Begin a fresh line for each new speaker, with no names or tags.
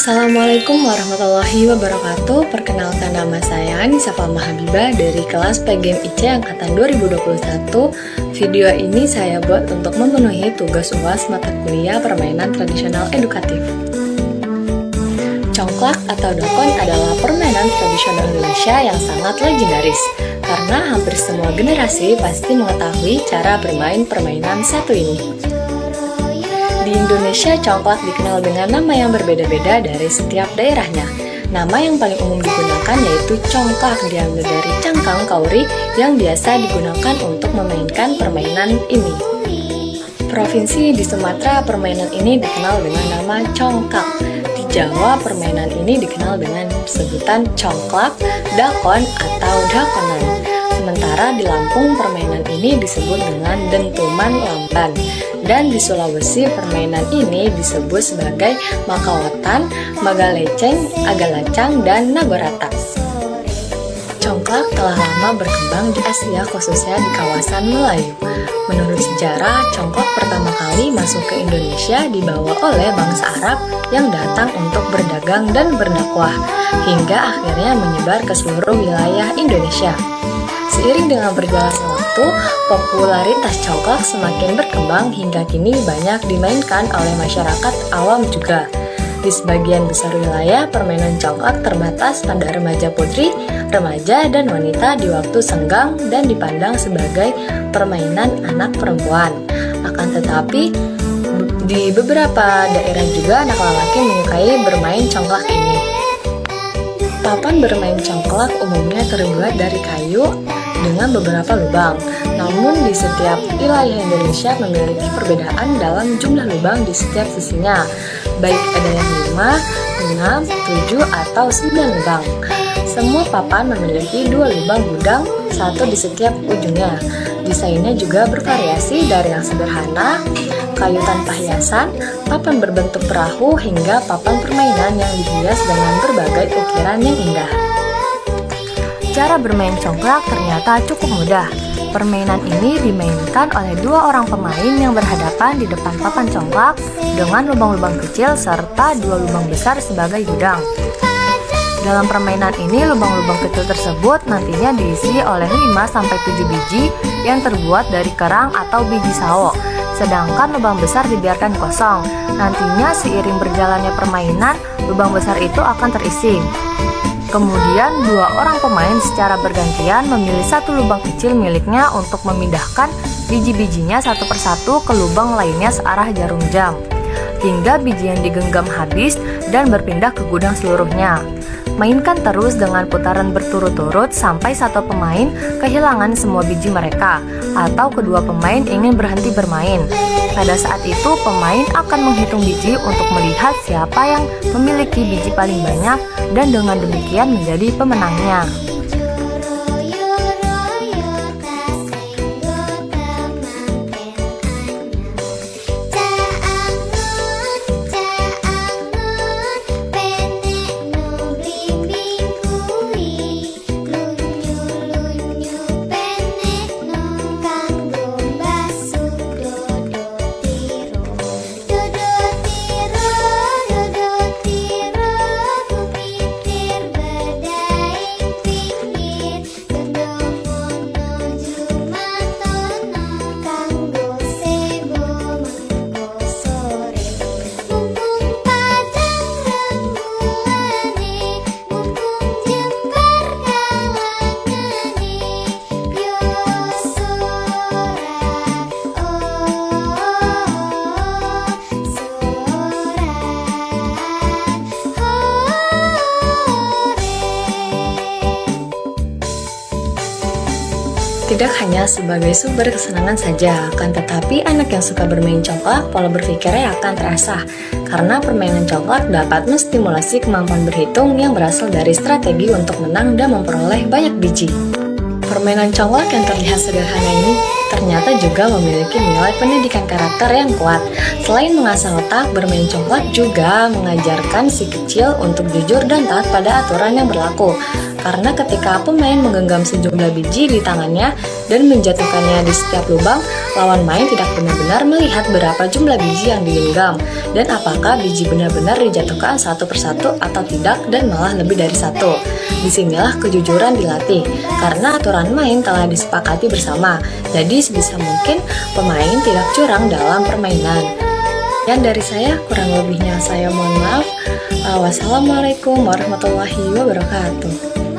Assalamualaikum warahmatullahi wabarakatuh. Perkenalkan, nama saya Anissa Fahma Habibah dari kelas PGM IC Angkatan 2021. Video ini saya buat untuk memenuhi tugas UAS mata kuliah permainan tradisional edukatif. Congklak atau dakon adalah permainan tradisional Indonesia yang sangat legendaris, karena hampir semua generasi pasti mengetahui cara bermain permainan satu ini. Di Indonesia, congklak dikenal dengan nama yang berbeda-beda dari setiap daerahnya. Nama yang paling umum digunakan yaitu congklak, diambil dari cangkang kauri yang biasa digunakan untuk memainkan permainan ini. Provinsi di Sumatera, permainan ini dikenal dengan nama congklak. Di Jawa, permainan ini dikenal dengan sebutan congklak, dakon, atau dakonan. Sementara di Lampung, permainan ini disebut dengan dentuman lamban. Dan di Sulawesi, permainan ini disebut sebagai makaotan, magaleceng, agalacang, dan nagorata. Congklak telah lama berkembang di Asia, khususnya di kawasan Melayu. Menurut sejarah, congklak pertama kali masuk ke Indonesia dibawa oleh bangsa Arab yang datang untuk berdagang dan berdakwah, hingga akhirnya menyebar ke seluruh wilayah Indonesia. Seiring dengan berjalannya waktu, popularitas congklak semakin berkembang hingga kini banyak dimainkan oleh masyarakat awam juga. Di sebagian besar wilayah, permainan congklak terbatas pada remaja putri, remaja, dan wanita di waktu senggang dan dipandang sebagai permainan anak perempuan. Akan tetapi, di beberapa daerah juga anak lelaki menyukai bermain congklak ini. Papan bermain congklak umumnya terbuat dari kayu dengan beberapa lubang. Namun di setiap wilayah Indonesia memiliki perbedaan dalam jumlah lubang di setiap sisinya, baik ada yang 5, 6, 7, atau 9 lubang. Semua papan memiliki 2 lubang gudang, satu di setiap ujungnya. Desainnya juga bervariasi dari yang sederhana, kayu tanpa hiasan, papan berbentuk perahu, hingga papan permainan yang dihias dengan berbagai ukiran yang indah. Cara bermain congklak ternyata cukup mudah. Permainan ini dimainkan oleh 2 orang pemain yang berhadapan di depan papan congklak dengan lubang-lubang kecil serta 2 lubang besar sebagai gudang. Dalam permainan ini, lubang-lubang kecil tersebut nantinya diisi oleh 5-7 biji yang terbuat dari kerang atau biji sawo. Sedangkan lubang besar dibiarkan kosong. Nantinya seiring berjalannya permainan, lubang besar itu akan terisi. Kemudian 2 orang pemain secara bergantian memilih satu lubang kecil miliknya untuk memindahkan biji-bijinya satu persatu ke lubang lainnya searah jarum jam, hingga biji yang digenggam habis dan berpindah ke gudang seluruhnya. Mainkan terus dengan putaran berturut-turut sampai satu pemain kehilangan semua biji mereka, atau kedua pemain ingin berhenti bermain. Pada saat itu, pemain akan menghitung biji untuk melihat siapa yang memiliki biji paling banyak dan dengan demikian menjadi pemenangnya. Tidak hanya sebagai sumber kesenangan saja, akan tetapi anak yang suka bermain congklak, pola berpikirnya akan terasah, karena permainan congklak dapat menstimulasi kemampuan berhitung yang berasal dari strategi untuk menang dan memperoleh banyak biji. Permainan congklak yang terlihat sederhana ini ternyata juga memiliki nilai pendidikan karakter yang kuat. Selain mengasah otak, bermain congklak juga mengajarkan si kecil untuk jujur dan taat pada aturan yang berlaku. Karena ketika pemain menggenggam sejumlah biji di tangannya dan menjatuhkannya di setiap lubang, lawan main tidak benar-benar melihat berapa jumlah biji yang digenggam dan apakah biji benar-benar dijatuhkan satu persatu atau tidak dan malah lebih dari satu. Disinilah kejujuran dilatih, karena aturan main telah disepakati bersama, jadi sebisa mungkin pemain tidak curang dalam permainan. Dan dari saya, kurang lebihnya saya mohon maaf. Wassalamualaikum warahmatullahi wabarakatuh.